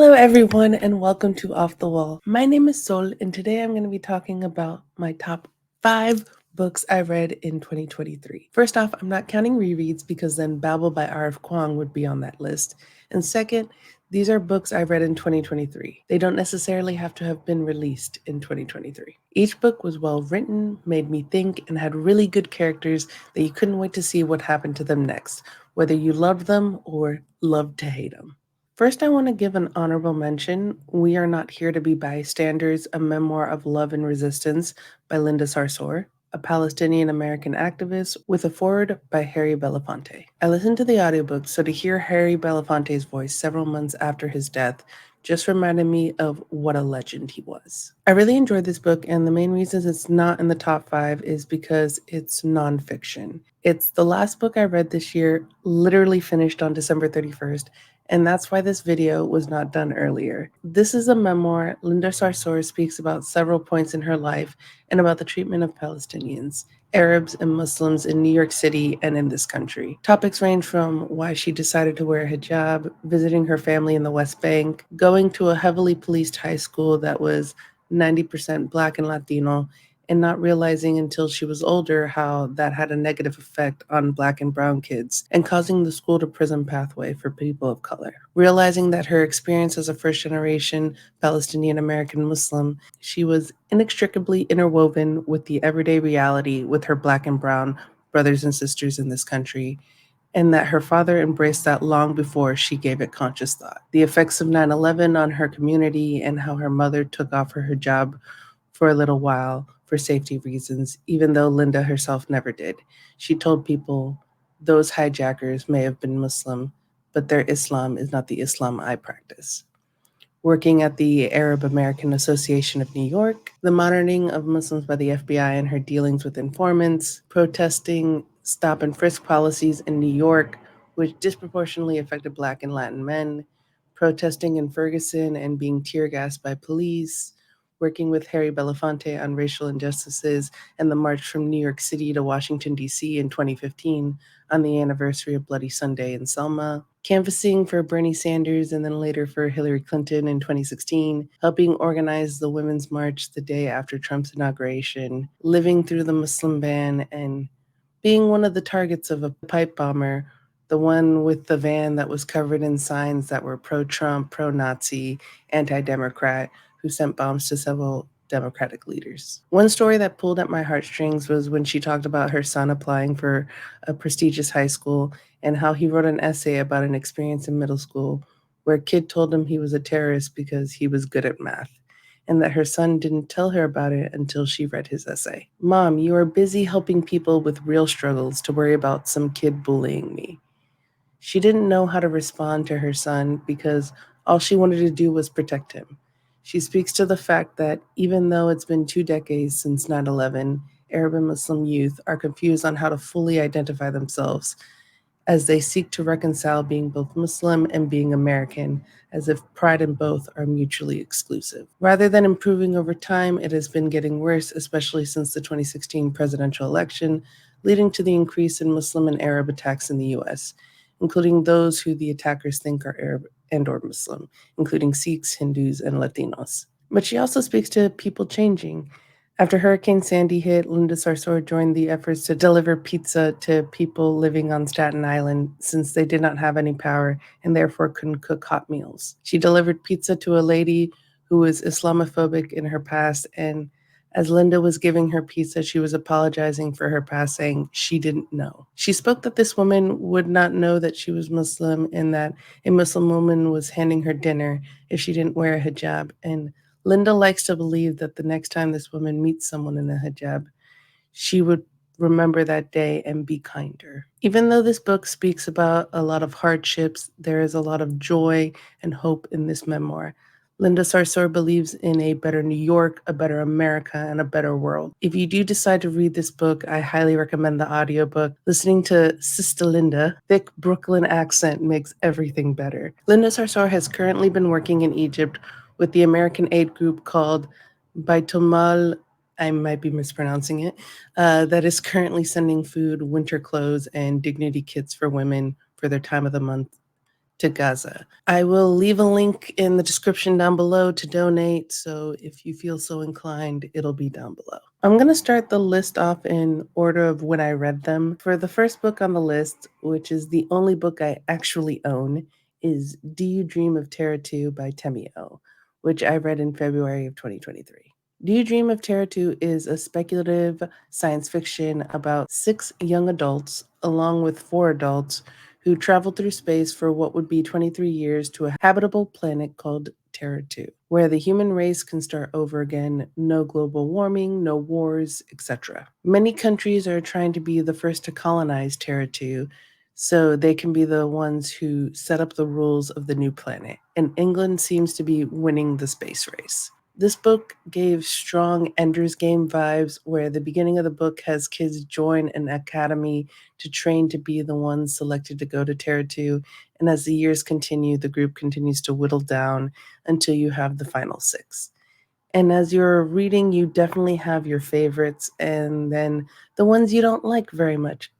Hello, everyone, and welcome to Off the Wall. My name is Sol, and today I'm going to be talking about my top 5 books I read in 2023. First off, I'm not counting rereads because then Babel by R.F. Kuang would be on that list. And second, these are books I read in 2023. They don't necessarily have to have been released in 2023. Each book was well written, made me think, and had really good characters that you couldn't wait to see what happened to them next, whether you loved them or loved to hate them. First, I want to give an honorable mention. We Are Not Here to Be Bystanders, a memoir of love and resistance by Linda Sarsour, a Palestinian American activist, with a foreword by Harry Belafonte. I listened to the audiobook, so to hear Harry Belafonte's voice several months after his death just reminded me of what a legend he was. I really enjoyed this book, and the main reasons it's not in the top 5 is because it's nonfiction. It's the last book I read this year, literally finished on December 31st, and that's why this video was not done earlier. This is a memoir. Linda Sarsour speaks about several points in her life and about the treatment of Palestinians, Arabs, and Muslims in New York City and in this country. Topics range from why she decided to wear a hijab, visiting her family in the West Bank, going to a heavily policed high school that was 90% Black and Latino, and not realizing until she was older how that had a negative effect on Black and brown kids and causing the school to prison pathway for people of color. Realizing that her experience as a first generation Palestinian American Muslim, she was inextricably interwoven with the everyday reality with her Black and brown brothers and sisters in this country, and that her father embraced that long before she gave it conscious thought. The effects of 9/11 on her community and how her mother took off her hijab for a little while for safety reasons, even though Linda herself never did. She told people, those hijackers may have been Muslim, but their Islam is not the Islam I practice. Working at the Arab American Association of New York, the monitoring of Muslims by the FBI and her dealings with informants, protesting stop and frisk policies in New York, which disproportionately affected Black and Latin men, protesting in Ferguson and being tear gassed by police, working with Harry Belafonte on racial injustices, and the march from New York City to Washington, D.C. in 2015 on the anniversary of Bloody Sunday in Selma, canvassing for Bernie Sanders and then later for Hillary Clinton in 2016, helping organize the Women's March the day after Trump's inauguration, living through the Muslim ban, and being one of the targets of a pipe bomber, the one with the van that was covered in signs that were pro-Trump, pro-Nazi, anti-Democrat, who sent bombs to several Democratic leaders. One story that pulled at my heartstrings was when she talked about her son applying for a prestigious high school and how he wrote an essay about an experience in middle school where a kid told him he was a terrorist because he was good at math, and that her son didn't tell her about it until she read his essay. Mom, you are busy helping people with real struggles to worry about some kid bullying me. She didn't know how to respond to her son because all she wanted to do was protect him. She speaks to the fact that even though it's been 2 decades since 9/11, Arab and Muslim youth are confused on how to fully identify themselves as they seek to reconcile being both Muslim and being American, as if pride in both are mutually exclusive. Rather than improving over time, it has been getting worse, especially since the 2016 presidential election, leading to the increase in Muslim and Arab attacks in the US, including those who the attackers think are Arab and or Muslim, including Sikhs, Hindus, and Latinos. But she also speaks to people changing. After Hurricane Sandy hit, Linda Sarsour joined the efforts to deliver pizza to people living on Staten Island since they did not have any power and therefore couldn't cook hot meals. She delivered pizza to a lady who was Islamophobic in her past, and as Linda was giving her pizza, she was apologizing for her past, saying she didn't know. She spoke that this woman would not know that she was Muslim and that a Muslim woman was handing her dinner if she didn't wear a hijab, and Linda likes to believe that the next time this woman meets someone in a hijab, she would remember that day and be kinder. Even though this book speaks about a lot of hardships, there is a lot of joy and hope in this memoir. Linda Sarsour believes in a better New York, a better America, and a better world. If you do decide to read this book, I highly recommend the audiobook. Listening to Sister Linda, thick Brooklyn accent makes everything better. Linda Sarsour has currently been working in Egypt with the American aid group called Baitomal, I might be mispronouncing it, that is currently sending food, winter clothes, and dignity kits for women for their time of the month to Gaza. I will leave a link in the description down below to donate, so if you feel so inclined, it'll be down below. I'm going to start the list off in order of when I read them. For the first book on the list, which is the only book I actually own, is Do You Dream of Terra 2 by Temio, which I read in February of 2023. Do You Dream of Terra 2 is a speculative science fiction about 6 young adults, along with 4 adults, who travel through space for what would be 23 years to a habitable planet called Terra 2, where the human race can start over again, no global warming, no wars, etc. Many countries are trying to be the first to colonize Terra 2, so they can be the ones who set up the rules of the new planet, and England seems to be winning the space race. This book gave strong Ender's Game vibes, where the beginning of the book has kids join an academy to train to be the ones selected to go to Terra 2, and as the years continue, the group continues to whittle down until you have the final 6. And as you're reading, you definitely have your favorites and then the ones you don't like very much.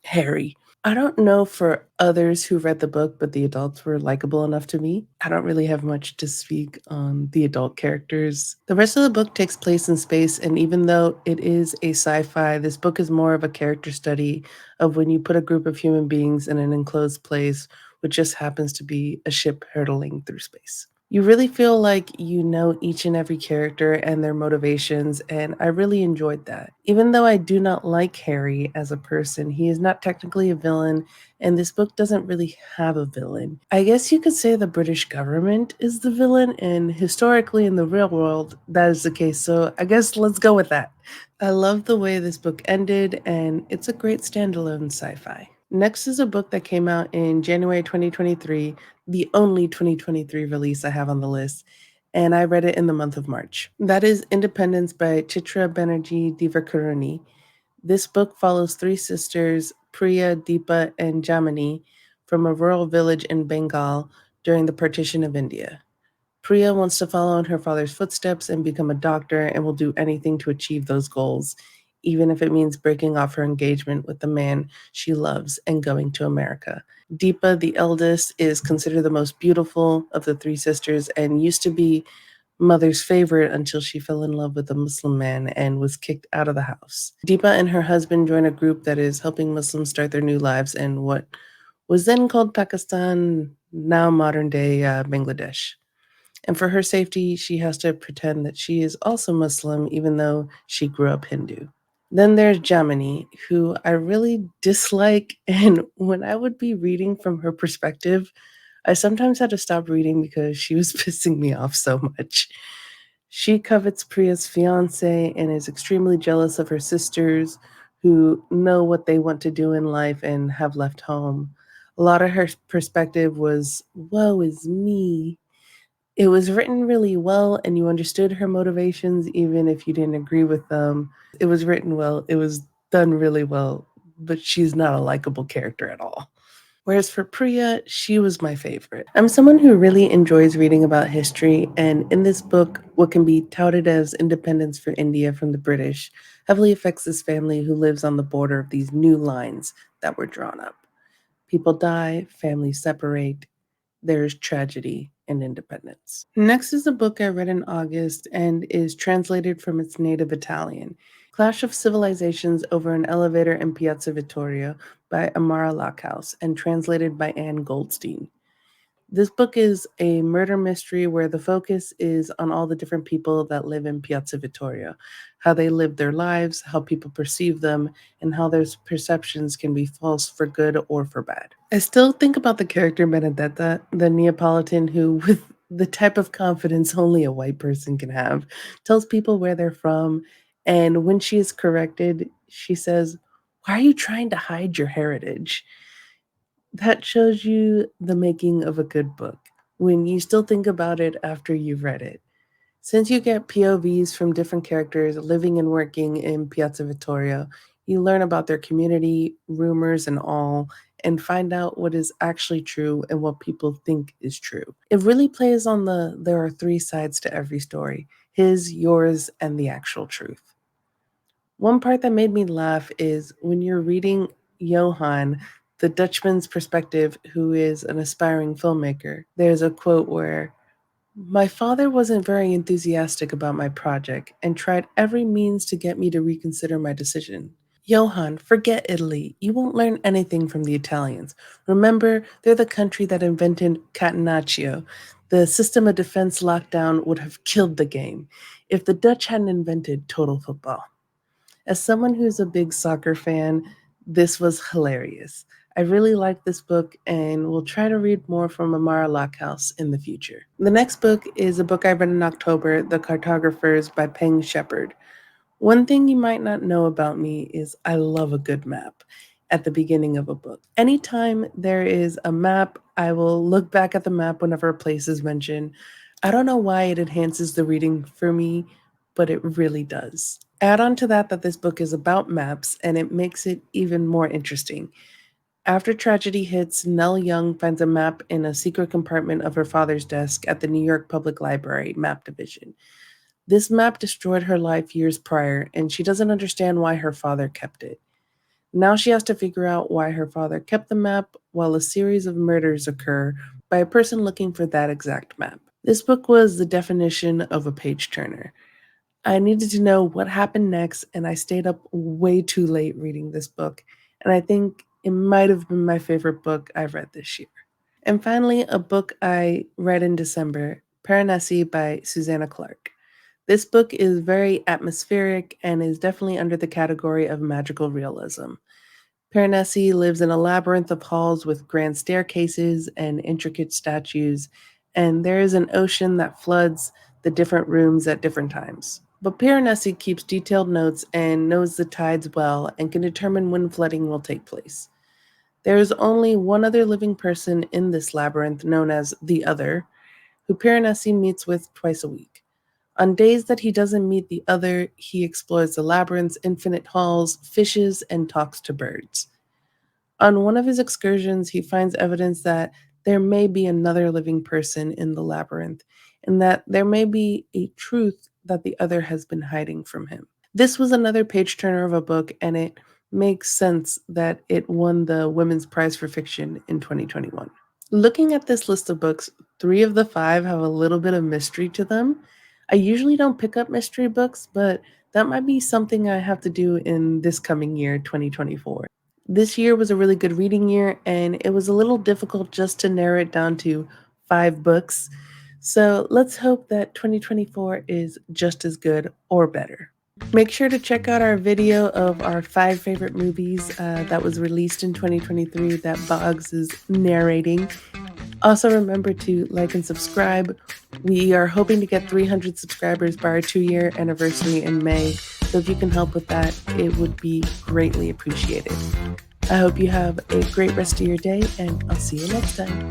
Harry. I don't know for others who read the book, but the adults were likable enough to me. I don't really have much to speak on the adult characters. The rest of the book takes place in space, and even though it is a sci fi, this book is more of a character study of when you put a group of human beings in an enclosed place, which just happens to be a ship hurtling through space. You really feel like you know each and every character and their motivations, and I really enjoyed that. Even though I do not like Harry as a person, he is not technically a villain, and this book doesn't really have a villain. I guess you could say the British government is the villain, and historically in the real world, that is the case, so I guess let's go with that. I love the way this book ended, and it's a great standalone sci fi. Next is a book that came out in January 2023, the only 2023 release I have on the list, and I read it in the month of March. That is Independence by Chitra Banerjee Divakaruni. This book follows 3 sisters, Priya, Deepa, and Jamini, from a rural village in Bengal during the partition of India. Priya wants to follow in her father's footsteps and become a doctor and will do anything to achieve those goals, even if it means breaking off her engagement with the man she loves and going to America. Deepa, the eldest, is considered the most beautiful of the 3 sisters and used to be mother's favorite until she fell in love with a Muslim man and was kicked out of the house. Deepa and her husband join a group that is helping Muslims start their new lives in what was then called Pakistan, now modern day Bangladesh. And for her safety, she has to pretend that she is also Muslim, even though she grew up Hindu. Then there's Jamini, who I really dislike. And when I would be reading from her perspective, I sometimes had to stop reading because she was pissing me off so much. She covets Priya's fiance and is extremely jealous of her sisters who know what they want to do in life and have left home. A lot of her perspective was, woe is me. It was written really well, and you understood her motivations even if you didn't agree with them. It was written well, it was done really well, but she's not a likable character at all. Whereas for Priya, she was my favorite. I'm someone who really enjoys reading about history, and in this book, what can be touted as independence for India from the British heavily affects this family who lives on the border of these new lines that were drawn up. People die, families separate, there's tragedy and independence. Next is a book I read in August and is translated from its native Italian, Clash of Civilizations Over an Elevator in Piazza Vittorio by Amara Lockhouse and translated by Anne Goldstein. This book is a murder mystery where the focus is on all the different people that live in Piazza Vittorio, how they live their lives, how people perceive them, and how their perceptions can be false for good or for bad. I still think about the character Benedetta, the Neapolitan who, with the type of confidence only a white person can have, tells people where they're from, and when she is corrected, she says, "Why are you trying to hide your heritage?" That shows you the making of a good book when you still think about it after you've read it. Since you get POVs from different characters living and working in Piazza Vittorio, you learn about their community, rumors, and all, and find out what is actually true and what people think is true. It really plays on there are 3 sides to every story: his, yours, and the actual truth. One part that made me laugh is when you're reading Johann. the Dutchman's perspective, who is an aspiring filmmaker. There's a quote where, "My father wasn't very enthusiastic about my project and tried every means to get me to reconsider my decision. Johann, forget Italy. You won't learn anything from the Italians. Remember, they're the country that invented catenaccio. The system of defense lockdown would have killed the game if the Dutch hadn't invented total football." As someone who's a big soccer fan, this was hilarious. I really like this book and will try to read more from Amara Lockhouse in the future. The next book is a book I read in October, The Cartographers by Peng Shepherd. One thing you might not know about me is I love a good map at the beginning of a book. Anytime there is a map, I will look back at the map whenever a place is mentioned. I don't know why it enhances the reading for me, but it really does. Add on to that this book is about maps, and it makes it even more interesting. After tragedy hits, Nell Young finds a map in a secret compartment of her father's desk at the New York Public Library Map Division. This map destroyed her life years prior, and she doesn't understand why her father kept it. Now she has to figure out why her father kept the map while a series of murders occur by a person looking for that exact map. This book was the definition of a page turner. I needed to know what happened next, and I stayed up way too late reading this book, and I think it might have been my favorite book I've read this year. And finally, a book I read in December, Piranesi by Susanna Clark. This book is very atmospheric and is definitely under the category of magical realism. Piranesi lives in a labyrinth of halls with grand staircases and intricate statues, and there is an ocean that floods the different rooms at different times. But Piranesi keeps detailed notes and knows the tides well and can determine when flooding will take place. There is only one other living person in this labyrinth, known as the Other, who Piranesi meets with twice a week. On days that he doesn't meet the Other, he explores the labyrinth's infinite halls, fishes, and talks to birds. On one of his excursions, he finds evidence that there may be another living person in the labyrinth, and that there may be a truth that the Other has been hiding from him. This was another page turner of a book, and it makes sense that it won the Women's Prize for Fiction in 2021. Looking at this list of books, 3 of the 5 have a little bit of mystery to them. I usually don't pick up mystery books, but that might be something I have to do in this coming year, 2024. This year was a really good reading year, and it was a little difficult just to narrow it down to 5 books. So let's hope that 2024 is just as good or better. Make sure to check out our video of our 5 favorite movies that was released in 2023 that Bogz is narrating. Also, remember to like and subscribe. We are hoping to get 300 subscribers by our 2-year anniversary in May. So if you can help with that, it would be greatly appreciated. I hope you have a great rest of your day, and I'll see you next time.